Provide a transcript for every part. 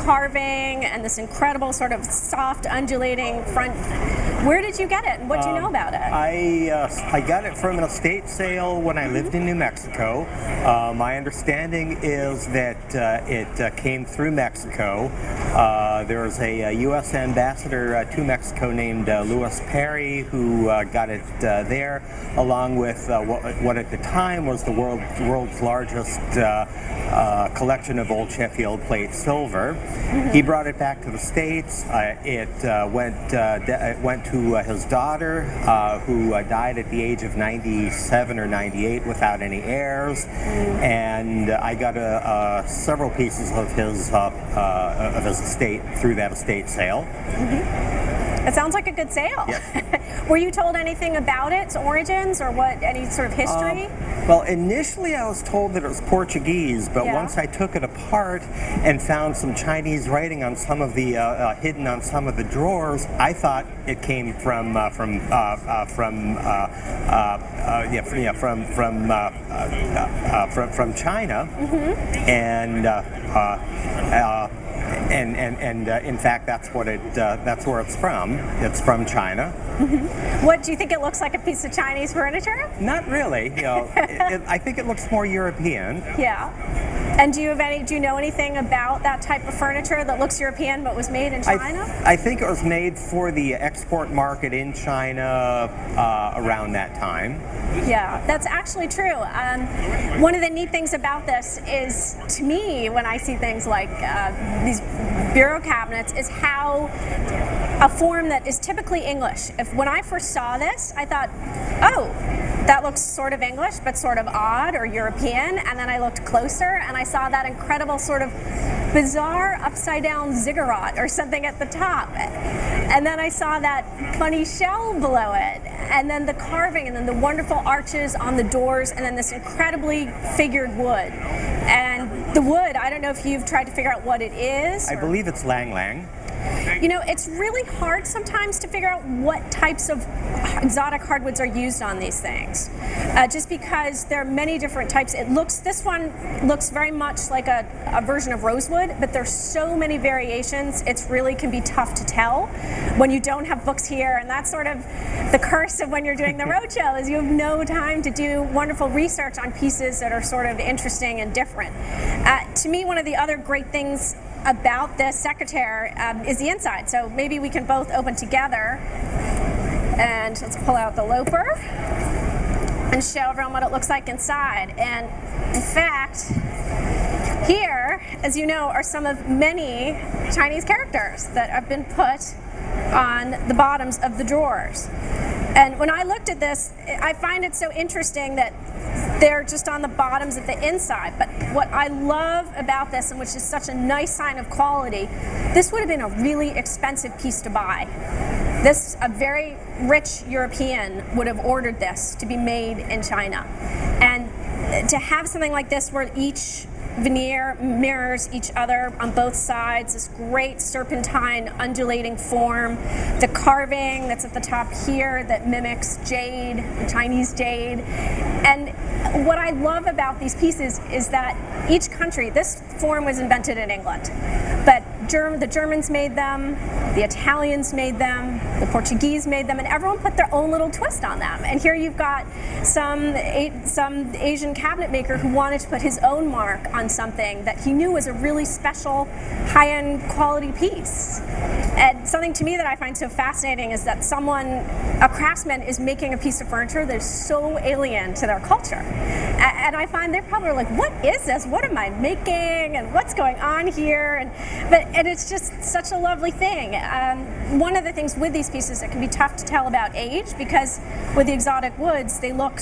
carving and this incredible sort of soft, undulating front. Where did you get it, and what do you know about it? I got it from an estate sale when I lived in New Mexico. My understanding is that it came through Mexico. There was a U.S. ambassador to Mexico named Louis Perry who got it there, along with what at the time was the world's largest collection of old Sheffield plate silver. He brought it back to the States. It went to his daughter, who died at the age of 97 or 98 without any heirs, and I got several pieces of his estate through that estate sale. It sounds like a good sale. Yes. Were you told anything about its origins or any sort of history? Well, initially I was told that it was Portuguese, but once I took it apart and found some Chinese writing on some of the hidden on some of the drawers, I thought it came from China, and in fact that's where it's from. It's from China. What do you think? It looks like a piece of Chinese furniture? Not really. You know, I think it looks more European. Yeah. And do you know anything about that type of furniture that looks European but was made in China? I think it was made for the export market in China around that time. Yeah, that's actually true. One of the neat things about this is, to me, when I see things like these bureau cabinets, is how a form that is typically English. When I first saw this, I thought, oh, that looks sort of English, but sort of odd or European. And then I looked closer and I saw that incredible sort of bizarre upside down ziggurat or something at the top. And then I saw that funny shell below it. And then the carving, and then the wonderful arches on the doors, and then this incredibly figured wood. And the wood, I don't know if you've tried to figure out what it is. I believe it's Lang Lang. You know, it's really hard sometimes to figure out what types of exotic hardwoods are used on these things, just because there are many different types. This one looks very much like a version of rosewood, but there's so many variations, it's really can be tough to tell when you don't have books here, and that's sort of the curse of when you're doing the roadshow, is you have no time to do wonderful research on pieces that are sort of interesting and different. To me, one of the other great things about this secretaire is the inside. So maybe we can both open together, and let's pull out the loper and show everyone what it looks like inside. And in fact, here, as you know, are some of many Chinese characters that have been put on the bottoms of the drawers. And when I looked at this, I find it so interesting that they're just on the bottoms of the inside. But what I love about this, and which is such a nice sign of quality, this would have been a really expensive piece to buy. A very rich European would have ordered this to be made in China. And to have something like this where each veneer mirrors each other on both sides, this great serpentine undulating form, the carving that's at the top here that mimics jade, Chinese jade. And what I love about these pieces is that each country, this form was invented in England, but the Germans made them, the Italians made them, the Portuguese made them, and everyone put their own little twist on them. And here you've got some Asian cabinet maker who wanted to put his own mark on something that he knew was a really special, high-end quality piece. And something to me that I find so fascinating is that a craftsman is making a piece of furniture that is so alien to their culture. And I find they're probably like, what is this? What am I making? And what's going on here? And it's just such a lovely thing. One of the things with these pieces, it can be tough to tell about age, because with the exotic woods, they look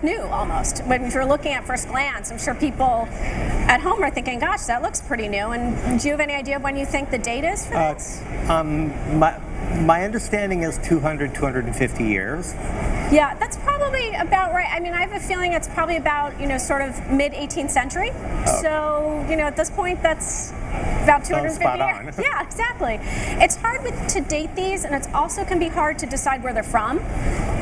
new almost. When you're looking at first glance, I'm sure people at home are thinking, gosh, that looks pretty new. And do you have any idea of when you think the date is for this? My understanding is 250 years. Yeah, that's probably about right. I mean, I have a feeling it's probably about, sort of mid-18th century. Oh. So, at this point, that's about Sounds 250 spot years. on. Yeah, exactly. It's hard to date these, and it also can be hard to decide where they're from,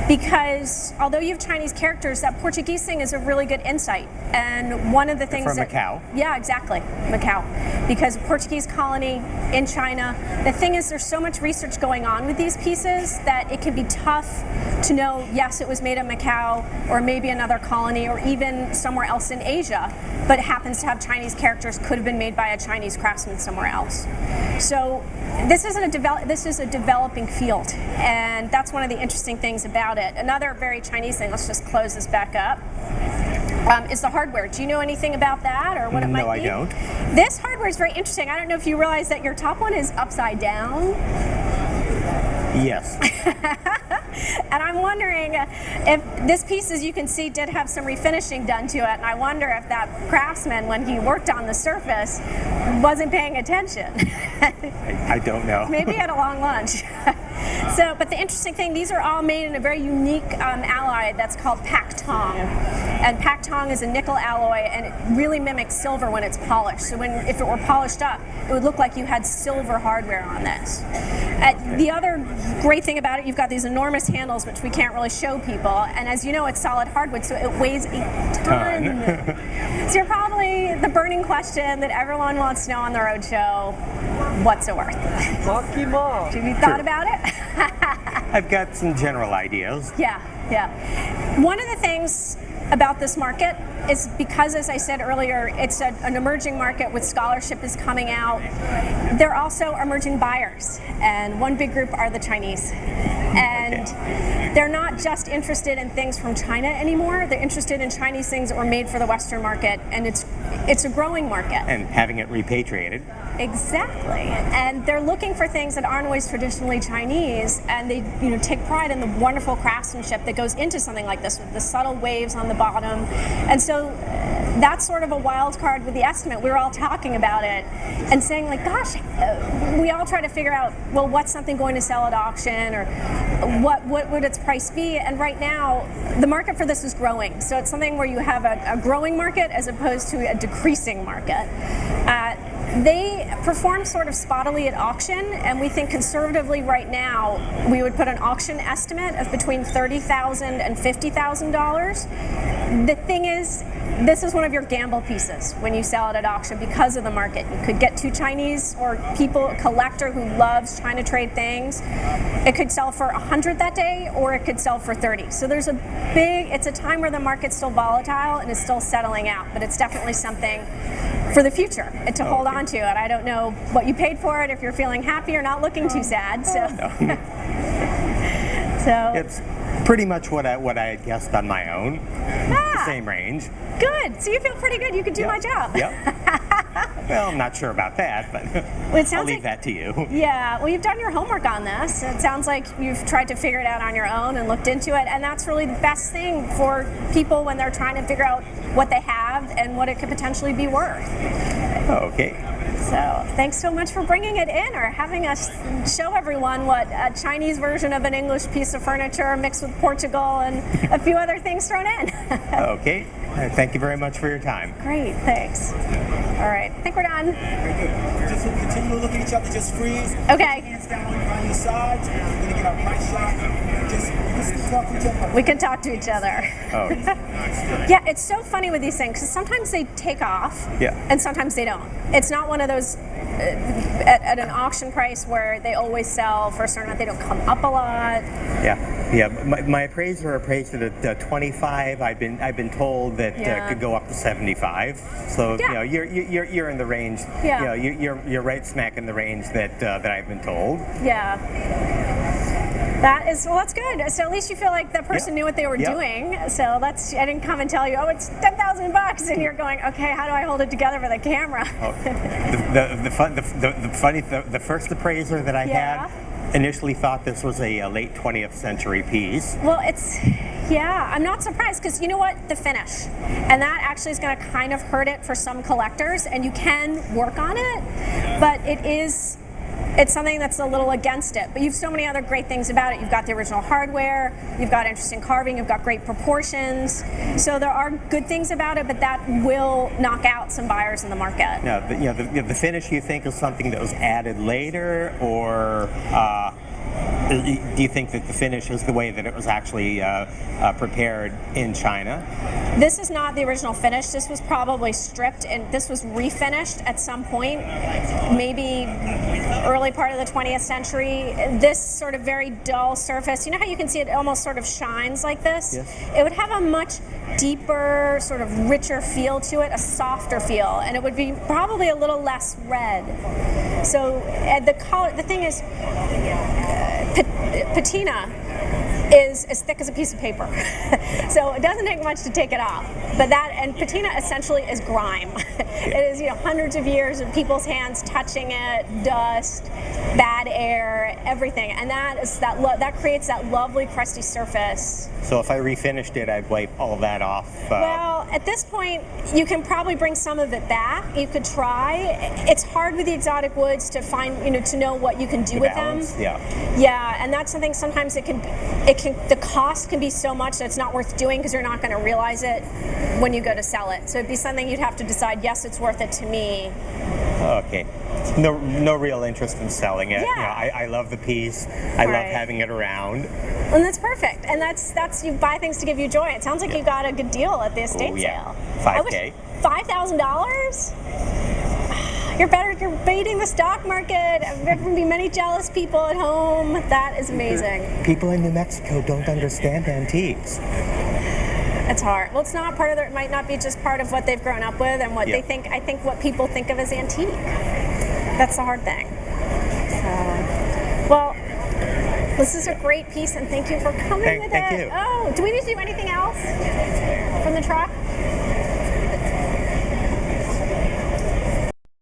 because although you have Chinese characters, that Portuguese thing is a really good insight. And one of the things from that Macau. Yeah, exactly, Macau, because Portuguese colony in China. The thing is, there's so much research going on with these pieces that it can be tough to know. Yes, it was made in Macau, or maybe another colony, or even somewhere else in Asia, but happens to have Chinese characters. Could have been made by a Chinese craftsman somewhere else. So this is a developing field, and that's one of the interesting things about it. Another very Chinese thing. Let's just close this back up. Is the hardware. Do you know anything about that, or what it might be? No, I don't. This hardware is very interesting. I don't know if you realize that your top one is upside down. Yes. And I'm wondering if this piece, as you can see, did have some refinishing done to it, and I wonder if that craftsman, when he worked on the surface, wasn't paying attention. I don't know. Maybe he had a long lunch. So, but the interesting thing, these are all made in a very unique alloy that's called pak tong. And pak tong is a nickel alloy, and it really mimics silver when it's polished. So if it were polished up, it would look like you had silver hardware on this. The other great thing about it, you've got these enormous handles, which we can't really show people. And as you know, it's solid hardwood, so it weighs a ton. So you're probably the burning question that everyone wants to know on the roadshow: what's it worth? Have you thought about it? I've got some general ideas. Yeah. One of the things about this market is, because, as I said earlier, it's an emerging market with scholarship is coming out. They're also emerging buyers, and one big group are the Chinese. And they're not just interested in things from China anymore. They're interested in Chinese things that were made for the Western market, and it's a growing market. And having it repatriated. Exactly, and they're looking for things that aren't always traditionally Chinese, and they take pride in the wonderful craftsmanship that goes into something like this, with the subtle waves on the bottom. And so that's sort of a wild card with the estimate. We were all talking about it and saying, like, gosh, we all try to figure out, well, what's something going to sell at auction, or what would its price be? And right now, the market for this is growing. So it's something where you have a growing market as opposed to a decreasing market. They perform sort of spottily at auction, and we think conservatively right now we would put an auction estimate of between $30,000 and $50,000. The thing is, this is one of your gamble pieces when you sell it at auction because of the market. You could get two Chinese or a collector who loves China trade things. It could sell for 100 that day, or it could sell for 30. So there's it's a time where the market's still volatile and is still settling out, but it's definitely something for the future and to hold on to. And I don't know what you paid for it, if you're feeling happy or not looking too sad. So, so it's pretty much what I had guessed on my own. The same range. Good. So you feel pretty good. You could do my job. Yep. Well, I'm not sure about that, but I'll leave that to you. Yeah. Well, you've done your homework on this. It sounds like you've tried to figure it out on your own and looked into it, and that's really the best thing for people when they're trying to figure out what they have and what it could potentially be worth. Okay. So thanks so much for bringing it in, or having us show everyone what a Chinese version of an English piece of furniture mixed with Portugal and a few other things thrown in. Okay. Thank you very much for your time. Great, thanks. All right, I think we're done. Just continue to look at each other, just freeze. Okay. Hands down on your sides. We're going to get our price shot. Just talk to each other. We can talk to each other. Oh. Yeah, it's so funny with these things, because sometimes they take off, and sometimes they don't. It's not one of those at an auction price where they always sell for a certain amount. They don't come up a lot. Yeah. My appraiser appraised it at 25. I've been told that it could go up to 75. So you're in the range. Yeah. You're right smack in the range that I've been told. Yeah. That's good. So at least you feel like that person knew what they were doing. So I didn't come and tell you, oh, it's $10,000, and you're going, okay, how do I hold it together for the camera? The first appraiser that I had initially thought this was a late 20th century piece. Well, I'm not surprised, because you know what? The finish. And that actually is going to kind of hurt it for some collectors, and you can work on it, but it is it's something that's a little against it. But you've so many other great things about it. You've got the original hardware, you've got interesting carving, you've got great proportions. So there are good things about it, but that will knock out some buyers in the market. Now, the finish, you think, is something that was added later, or do you think that the finish is the way that it was actually prepared in China? This is not the original finish. This was probably stripped, and this was refinished at some point, maybe early part of the 20th century. This sort of very dull surface, you know how you can see it almost sort of shines like this? Yes. It would have a much deeper, sort of richer feel to it, a softer feel, and it would be probably a little less red. So the thing is, patina is as thick as a piece of paper. So it doesn't take much to take it off. But patina essentially is grime. It is, hundreds of years of people's hands touching it, dust, bad air, everything. And that creates that lovely crusty surface. So if I refinished it, I'd wipe all that off? Well, at this point, you can probably bring some of it back. You could try. It's hard with the exotic woods to find, to know what you can do with them. Yeah, and that's something sometimes the cost can be so much that it's not worth doing because you're not going to realize it when you go to sell it. So it'd be something you'd have to decide, yes, it's worth it to me. Okay. No real interest in selling it. Yeah. I love the piece. I love having it around. And that's perfect. And that's you buy things to give you joy. It sounds like you got a good deal at the estate sale. $5,000. $5,000? You're baiting the stock market. There will be many jealous people at home. That is amazing. People in New Mexico don't understand antiques. It's hard. Well, it's not part of it might not be just part of what they've grown up with and what they think. I think what people think of as antique. That's the hard thing. So, well, this is a great piece, and thank you for coming with it. Thank you. Oh, do we need to do anything else from the truck?